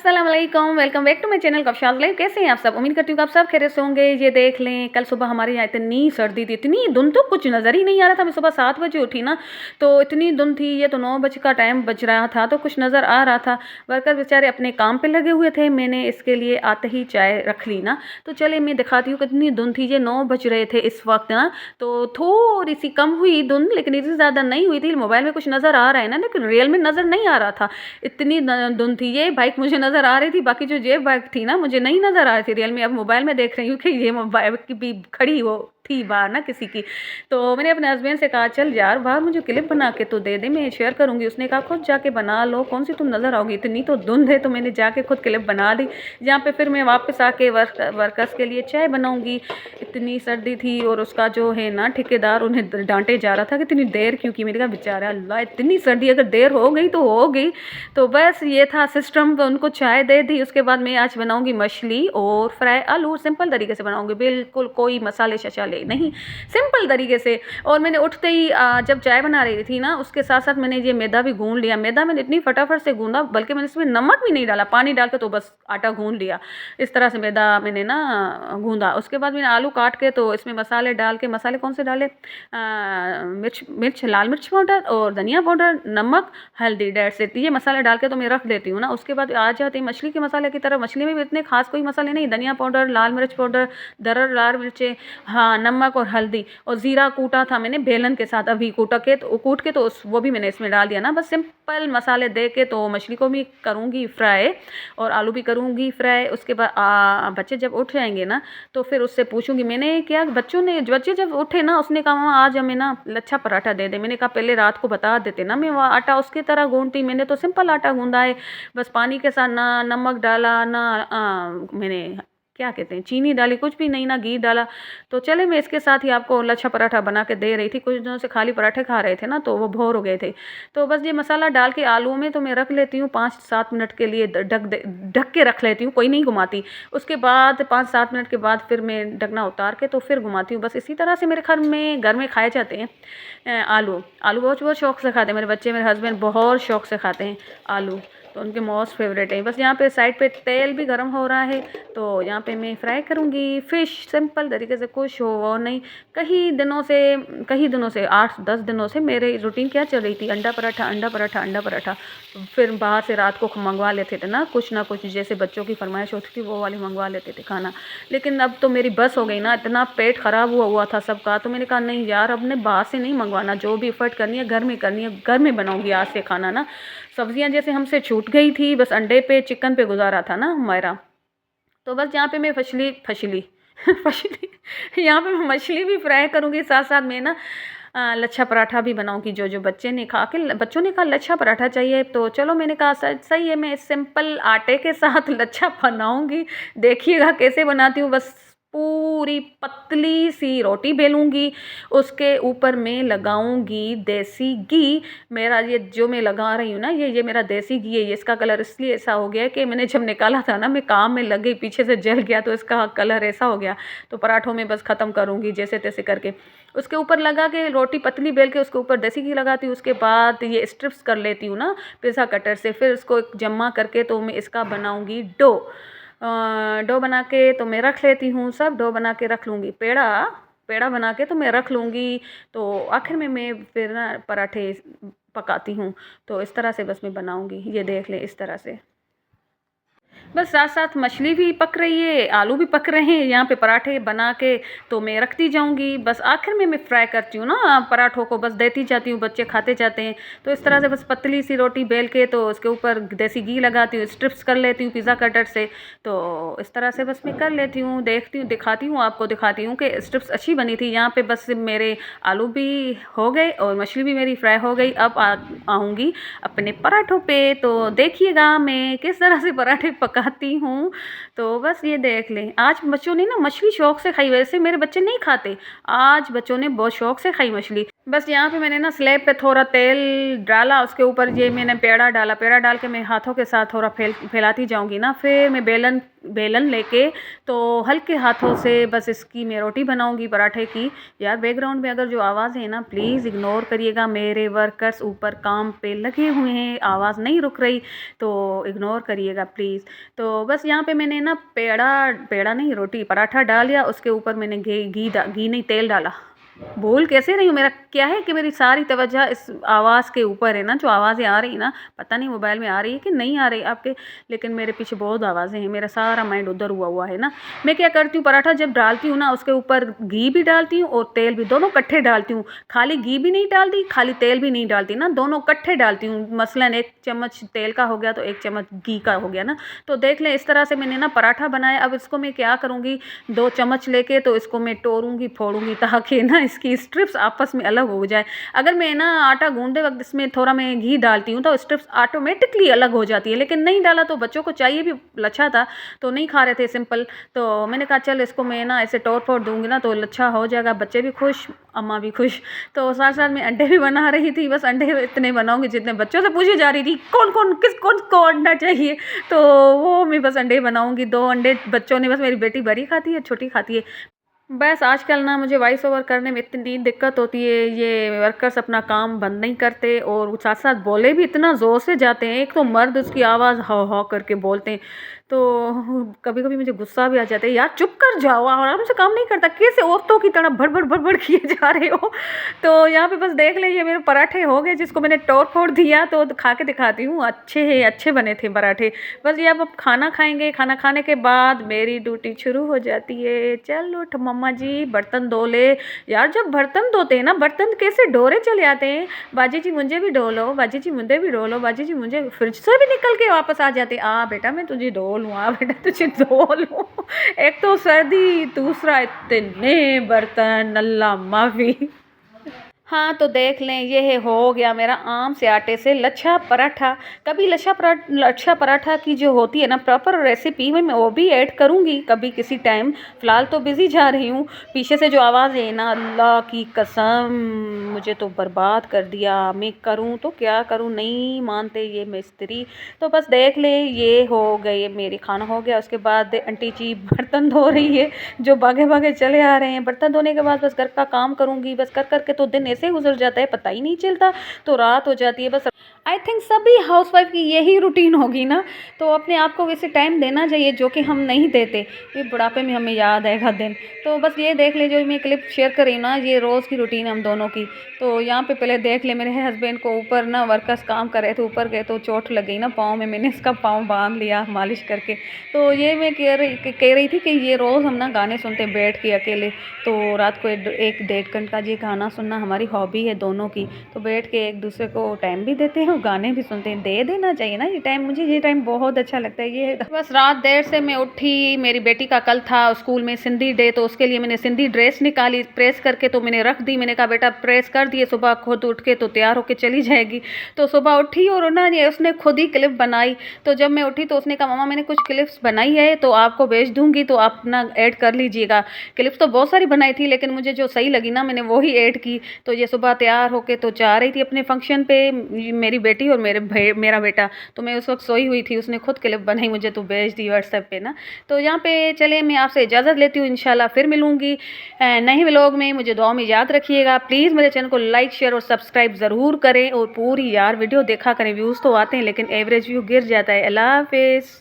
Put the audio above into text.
अस्सलाम वालेकुम, welcome back to my channel कफशाज़ लाइव। कैसे हैं आप सब? उम्मीद करती हूँ कि आप सब खैरियत से होंगे। ये देख लें, कल सुबह हमारे यहाँ इतनी सर्दी थी, इतनी धुंध तो कुछ नज़र ही नहीं आ रहा था। मैं सुबह 7 बजे उठी ना, तो इतनी धुंध थी। ये तो 9 बजे का टाइम बज रहा था, तो कुछ नज़र आ रहा था। वर्कर बेचारे अपने काम पे लगे हुए थे। मैंने इसके लिए आते ही चाय रख ली ना, तो चले मैं दिखाती हूँ कितनी धुंध थी। ये 9 बज रहे थे इस वक्त ना, तो थोड़ी सी कम हुई धुंध, लेकिन इतनी ज़्यादा नहीं हुई थी। मोबाइल में कुछ नज़र आ रहा है ना, लेकिन रियल में नज़र नहीं आ रहा था, इतनी धुंध थी। ये बाइक मुझे नज़र आ रही थी, बाकी जो जेब बाइक थी ना मुझे नहीं नज़र आ रही थी रियल में। अब मोबाइल में देख रही हूँ कि ये मोबाइल की भी खड़ी हो थी बाहर ना किसी की। तो मैंने अपने हस्बैंड से कहा चल यार बाहर मुझे क्लिप बना के तो दे दे, मैं शेयर करूँगी। उसने कहा खुद जाके बना लो, कौन सी तुम नज़र आओगी, इतनी तो धुंध है। तो मैंने जाके खुद क्लिप बना दी, जहाँ पे फिर मैं वापस आके वर्कर्स के लिए चाय बनाऊँगी। इतनी सर्दी थी, और उसका जो है ना ठेकेदार, उन्हें डांटे जा रहा था कि इतनी देर क्यों की। मैंने कहा बेचारा अल्लाह, इतनी सर्दी, अगर देर हो गई तो हो गई। तो बस ये था सिस्टम, तो उनको चाय दे दी। उसके बाद मैं आज बनाऊंगी मछली और फ्राई आलू। सिंपल तरीके से बनाऊंगी, बिल्कुल कोई मसाले शसाले नहीं, सिंपल तरीके से। और मैंने उठते ही जब चाय बना रही थी ना, उसके साथ साथ मैंने ये मैदा भी गूंद लिया। मैदा मैंने इतनी फटाफट से गूंदा, बल्कि मैंने इसमें नमक भी नहीं डाला, पानी डाल के तो बस आटा गूंद लिया। इस तरह से मैदा मैंने ना गूंदा। उसके बाद मैंने आलू काट के तो इसमें मसाले डाल के, मसाले कौन से डाले, मिर्च लाल मिर्च पाउडर और धनिया पाउडर, नमक, हल्दी, डेट्स इट। ये मसाले डाल के तो मैं रख देती हूँ ना। उसके बाद आ जाती है मछली के मसाले की तरफ। मछली में भी इतने खास कोई मसाले नहीं, धनिया पाउडर, लाल मिर्च पाउडर, दरअसल लाल मिर्चें, हाँ, नमक और हल्दी, और ज़ीरा कूटा था मैंने बेलन के साथ, अभी कूट के तो वो भी मैंने इसमें डाल दिया ना। बस सिंपल मसाले दे के तो मछली को भी करूँगी फ्राई और आलू भी करूँगी फ्राई। उसके बाद बच्चे जब उठ जाएंगे ना, तो फिर उससे पूछूंगी। मैंने क्या, बच्चे जब उठे ना, उसने कहा मामा आज हमें ना लच्छा पराठा दे दे। मैंने कहा पहले रात को बता देते ना, मैं वो आटा उसकी तरह गूंथती। मैंने तो सिंपल आटा गूंदा है, बस पानी के साथ, ना नमक डाला, ना मैंने क्या कहते हैं चीनी डाली, कुछ भी नहीं, ना घी डाला। तो चले मैं इसके साथ ही आपको लच्छा पराठा बना के दे रही थी। कुछ दिनों से खाली पराठे खा रहे थे ना, तो वो बोर हो गए थे। तो बस ये मसाला डाल के आलू में तो मैं रख लेती हूँ 5-7 मिनट के लिए, ढक के रख लेती हूँ, कोई नहीं घुमाती। उसके बाद 5-7 मिनट के बाद फिर मैं ढकना उतार के तो फिर घुमाती हूँ। बस इसी तरह से मेरे घर में खाए जाते हैं आलू। आलू बहुत बहुत शौक से खाते हैं मेरे बच्चे, मेरे हस्बैंड बहुत शौक से खाते हैं आलू, तो उनके मोस्ट फेवरेट है। बस यहाँ पे साइड पे तेल भी गर्म हो रहा है, तो यहाँ पे मैं फ्राई करूँगी फ़िश सिंपल तरीके से, कुछ हो और नहीं। कई दिनों से 8-10 दिनों से मेरे रूटीन क्या चल रही थी, अंडा पराठा, अंडा पराठा, अंडा पराठा। फिर बाहर से रात को मंगवा लेते थे ना कुछ, जैसे बच्चों की फरमाइश होती थी वो वाली मंगवा लेते थे खाना। लेकिन अब तो मेरी बस हो गई ना, इतना पेट ख़राब हुआ था सबका। तो मैंने कहा नहीं यार, अब ने बाहर से नहीं मंगवाना, जो भी एफर्ट करनी है घर में करनी है, घर में बनाऊँगी आज से खाना ना। सब्जियां जैसे हमसे छूट गई थी, बस अंडे पे चिकन पे गुजारा था ना हमारा। तो बस यहाँ पे मैं फसली फसली फसली यहाँ पे मैं मछली भी फ्राई करूँगी, साथ साथ में ना लच्छा पराठा भी बनाऊँगी। जो बच्चों ने कहा लच्छा पराठा चाहिए, तो चलो मैंने कहा सही है, मैं सिंपल आटे के साथ लच्छा बनाऊँगी। देखिएगा कैसे बनाती हूँ। बस पूरी पतली सी रोटी बेलूँगी, उसके ऊपर मैं लगाऊंगी देसी घी। मेरा ये जो मैं लगा रही हूँ ना, ये मेरा देसी घी है। ये इसका कलर इसलिए ऐसा हो गया है कि मैंने जब निकाला था ना, मैं काम में लग गई, पीछे से जल गया, तो इसका कलर ऐसा हो गया। तो पराठों में बस ख़त्म करूँगी जैसे तैसे करके, उसके ऊपर लगा के रोटी पतली बेल के उसके ऊपर देसी घी लगाती हूँ। उसके बाद ये स्ट्रिप्स कर लेती हूँ ना पिज़्ज़ा कटर से, फिर इसको एक जमा करके तो मैं इसका बनाऊँगी डो। डो बना के तो मैं रख लेती हूँ, सब डो बना के रख लूँगी। पेड़ा बना के तो मैं रख लूँगी। तो आखिर में मैं फिर ना पराठे पकाती हूँ। तो इस तरह से बस मैं बनाऊँगी, ये देख लें इस तरह से। बस साथ साथ मछली भी पक रही है, आलू भी पक रहे हैं, यहाँ पे पराठे बना के तो मैं रखती जाऊँगी। बस आखिर में मैं फ्राई करती हूँ ना पराठों को, बस देती जाती हूँ, बच्चे खाते जाते हैं। तो इस तरह से बस पतली सी रोटी बेल के तो उसके ऊपर देसी घी लगाती हूँ, स्ट्रिप्स कर लेती हूँ पिज़्ज़ा कटर से। तो इस तरह से बस मैं कर लेती हूँ, दिखाती हूँ आपको, दिखाती हूँ कि स्ट्रिप्स अच्छी बनी थी। यहाँ पे बस मेरे आलू भी हो गए और मछली भी मेरी फ्राई हो गई। अब आऊँगी अपने पराठों पे, तो देखिएगा मैं किस तरह से पराठे पकाती हूँ। तो बस ये देख लें, आज बच्चों ने ना मछली शौक से खाई, वैसे मेरे बच्चे नहीं खाते, आज बच्चों ने बहुत शौक से खाई मछली। बस यहाँ पे मैंने ना स्लैब पे थोड़ा तेल डाला, उसके ऊपर ये मैंने पेड़ा डाला। पेड़ा डाल के मैं हाथों के साथ थोड़ा फैलाती जाऊँगी ना। फिर मैं बेलन बेलन लेके तो हल्के हाथों से बस इसकी मैं रोटी बनाऊंगी पराठे की। यार बैकग्राउंड में अगर जो आवाज़ है ना प्लीज़ इग्नोर करिएगा, मेरे वर्कर्स ऊपर काम पे लगे हुए हैं, आवाज़ नहीं रुक रही तो इग्नोर करिएगा प्लीज़। तो बस यहाँ पे मैंने ना पेड़ा पेड़ा नहीं रोटी पराठा डाल दिया, उसके ऊपर मैंने घी नहीं तेल डाला। बोल कैसे रही हूँ, मेरा क्या है कि मेरी सारी तवज्जो इस आवाज़ के ऊपर है ना, जो आवाज़ें आ रही ना पता नहीं मोबाइल में आ रही है कि नहीं आ रही आपके, लेकिन मेरे पीछे बहुत आवाज़ें हैं, मेरा सारा माइंड उधर हुआ है ना। मैं क्या करती हूँ पराठा जब डालती हूँ ना उसके ऊपर घी भी डालती हूँ और तेल भी, दोनों इकट्ठे डालती हूँ। खाली घी भी नहीं डालती, खाली तेल भी नहीं डालती ना, दोनों इकट्ठे डालती हूँ। मसलन 1 चम्मच तेल का हो गया तो 1 चम्मच घी का हो गया ना। तो देख लें इस तरह से मैंने ना पराठा बनाया। अब इसको मैं क्या करूँगी, 2 चम्मच लेके तो इसको मैं तोड़ूंगी फोड़ूंगी ताकि ना इसकी स्ट्रिप्स आपस में अलग हो जाए। अगर मैं ना आटा गूंदते वक्त इसमें थोड़ा मैं घी डालती हूँ तो स्ट्रिप्स ऑटोमेटिकली अलग हो जाती है, लेकिन नहीं डाला तो बच्चों को चाहिए भी लच्छा था तो नहीं खा रहे थे सिंपल। तो मैंने कहा चल इसको मैं ना ऐसे तोड़ फोड़ दूंगी ना तो लच्छा हो जाएगा, बच्चे भी खुश अम्मा भी खुश। तो साथ साथ में अंडे भी बना रही थी, बस अंडे इतने बनाऊंगी जितने बच्चों से पूछी जा रही थी कौन कौन को अंडा चाहिए, तो वो मैं बस अंडे बनाऊंगी। 2 अंडे बच्चों ने, बस मेरी बेटी बड़ी खाती है छोटी खाती है। बस आजकल ना मुझे वॉइस ओवर करने में इतनी दिक्कत होती है, ये वर्कर्स अपना काम बंद नहीं करते और साथ साथ बोले भी इतना ज़ोर से जाते हैं। एक तो मर्द उसकी आवाज़ हाव हाव करके बोलते हैं तो कभी कभी मुझे गुस्सा भी आ जाता है, यार चुप कर जाओ, आराम से काम नहीं करता, कैसे औरतों की तरह भड़ भड़ भड़ किए जा रहे हो। तो यहाँ पे बस देख लीजिए मेरे पराठे हो गए, जिसको मैंने तोड़ फोड़ दिया तो खा के दिखाती हूँ, अच्छे हैं, अच्छे बने थे पराठे। बस ये अब खाना खाएंगे, खाना खाने के बाद मेरी ड्यूटी शुरू हो जाती है। चल उठ मम्मा जी बर्तन धो ले। यार जब बर्तन धोते हैं ना, बर्तन कैसे डोरे चले आते हैं, बाजी जी मुझे भी धो लो, बाजी जी मुझे भी धो लो, बाजी जी मुझे, फ्रिज से भी निकल के वापस आ जाते, आ बेटा मैं तुझे धो लूँ, आ बेटा तुझे धो लूँ। एक तो सर्दी, दूसरा इतने बर्तन, अल्लाह माफ़ी। हाँ तो देख लें ये है हो गया मेरा आम से आटे से लच्छा पराठा। कभी लच्छा पराठा की जो होती है ना प्रॉपर रेसिपी में मैं वो भी ऐड करूँगी कभी किसी टाइम। फ़िलहाल तो बिज़ी जा रही हूँ। पीछे से जो आवाज़ है ना, अल्लाह की कसम मुझे तो बर्बाद कर दिया। मैं करूँ तो क्या करूँ, नहीं मानते ये मिस्त्री। तो बस देख ले ये हो गए, मेरी खाना हो गया। उसके बाद आंटी जी बर्तन धो रही है, जो भागे भागे चले आ रहे हैं। बर्तन धोने के बाद बस घर का काम करूँगी, बस कर कर के तो दिन ऐसे गुजर जाता है पता ही नहीं चलता, तो रात हो जाती है। बस आई थिंक सभी हाउसवाइफ की यही रूटीन होगी ना, तो अपने आप को वैसे टाइम देना चाहिए जो कि हम नहीं देते। ये बुढ़ापे में हमें याद आएगा दिन। तो बस ये देख ले जो मैं क्लिप शेयर कर रही हूँ ना, ये रोज़ की रूटीन है हम दोनों की। तो यहाँ पे पहले देख ले मेरे हस्बैंड को ऊपर ना वर्कर्स काम कर रहे थे, ऊपर गए तो चोट लग गई ना पाँव में, मैंने इसका पाँव बांध लिया मालिश करके। तो ये मैं कह रही थी कि ये रोज़ हम ना गाने सुनते हैं बैठ के अकेले। तो रात को 1-1.5 घंटा ये गाना सुनना हमारी हॉबी है दोनों की। तो बैठ के एक दूसरे को टाइम भी देते हैं और गाने भी सुनते हैं। दे देना चाहिए ना ये टाइम, मुझे ये टाइम बहुत अच्छा लगता है। ये बस रात देर से मैं उठी, मेरी बेटी का कल था स्कूल में सिंधी डे, तो उसके लिए मैंने सिंधी ड्रेस निकाली प्रेस करके, तो मैंने रख दी। मैंने कहा बेटा प्रेस कर दिए, सुबह खुद उठ के तो तैयार होके चली जाएगी। तो सुबह उठी और ना ये उसने खुद ही क्लिप बनाई। तो जब मैं उठी तो उसने कहा मम्मा मैंने कुछ क्लिप्स बनाई है तो आपको भेज दूंगी, तो आप ना ऐड कर लीजिएगा। क्लिप्स तो बहुत सारी बनाई थी लेकिन मुझे जो सही लगी ना मैंने वो ही ऐड की। तो ये सुबह तैयार होके तो जा रही थी अपने फंक्शन पे, मेरी बेटी और मेरा बेटा। तो मैं उस वक्त सोई हुई थी, उसने खुद क्लिप बनाई मुझे तो भेज दी व्हाट्सएप पे ना। तो यहाँ पे चले मैं आपसे इजाज़त लेती हूँ, इंशाल्लाह फिर मिलूँगी नए व्लॉग में। मुझे दुआ में याद रखिएगा। प्लीज़ मेरे चैनल को लाइक शेयर और सब्सक्राइब ज़रूर करें और पूरी यार वीडियो देखा करें। व्यूज़ तो आते हैं लेकिन एवरेज व्यू गिर जाता है। अल्लाह हाफिज़।